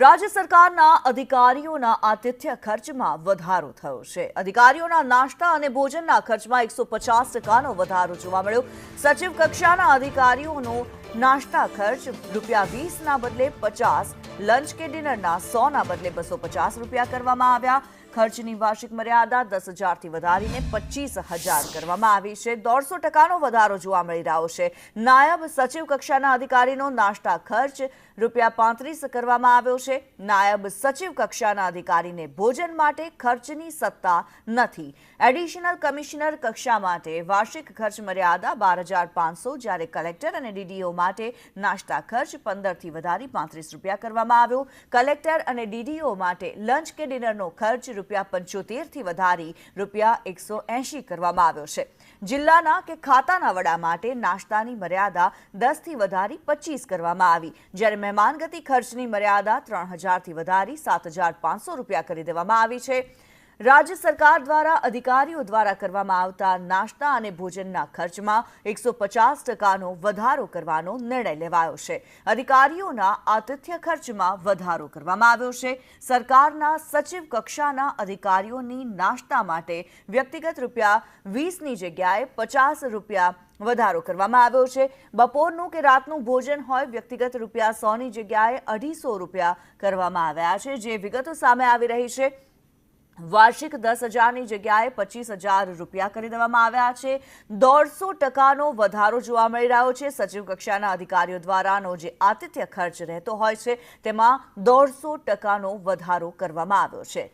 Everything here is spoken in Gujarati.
રાજ્ય સરકારના અધિકારીઓના આતિથ્ય ખર્ચમાં વધારો થયો છે। અધિકારીઓના નાસ્તા અને ભોજનના ખર્ચમાં 150%નો વધારો જોવા મળ્યો। સચિવ કક્ષાના અધિકારીઓનો નાસ્તા ખર્ચ ₹20ના બદલે 50, લંચ કે ડિનરના 100ના બદલે ₹250 કરવામાં આવ્યા। ખર્ચની વાર્ષિક મર્યાદા 10,000થી વધારીને 25,000 કરવામાં આવી છે। 150%નો વધારો જોવા મળી રહ્યો છે। નાયબ સચિવ કક્ષાના અધિકારીનો નાસ્તા ખર્ચ ₹35 કરવામાં આવ્યો છે। નાયબ સચિવ કક્ષાના અધિકારીને ભોજન માટે ખર્ચની સત્તા નથી। એડિશનલ કમિશનર કક્ષા માટે વાર્ષિક ખર્ચ મર્યાદા 12,500, જ્યારે કલેક્ટર અને ડીડીઓ માટે નાસ્તા ખર્ચ 15થી વધારી ₹35 કરવામાં આવ્યો। કલેક્ટર અને ડીડીઓ માટે લંચ કે ડિનરનો ખર્ચ ₹75થી વધારી ₹180 કરવામાં આવ્યો છે। જિલ્લાના કે ખાતાના વડા માટે નાસ્તાની મર્યાદા 10થી વધારી 25 કરવામાં આવી, જ્યારે મહેમાનગતિ ખર્ચની મર્યાદા 3,000થી વધારી ₹7,500 કરી દેવામાં આવી છે। રાજ્ય સરકાર દ્વારા અધિકારીઓ દ્વારા કરવામાં આવતા નાસ્તા અને ભોજનના ખર્ચમાં 150%નો વધારો કરવાનો નિર્ણય લેવાયો છે। અધિકારીઓના આતિથ્ય ખર્ચમાં વધારો કરવામાં આવ્યો છે। સરકારના સચિવ કક્ષાના અધિકારીઓની નાસ્તા માટે વ્યક્તિગત ₹20ની જગ્યાએ ₹50 વધારો કરવામાં આવ્યો છે। બપોરનું કે રાતનું ભોજન હોય વ્યક્તિગત ₹100ની જગ્યાએ ₹250 કરવામાં આવ્યા છે, જે વિગતો સામે આવી રહી છે। વાર્ષિક 10,000ની જગ્યાએ ₹25,000 કરી દેવામાં આવ્યા છે। 150%નો વધારો જોવા મળી રહ્યો છે। સચિવ કક્ષાના અધિકારીઓ દ્વારાનો જે આતિથ્ય ખર્ચ રહેતો હોય છે તેમાં 150%નો વધારો કરવામાં આવ્યો છે।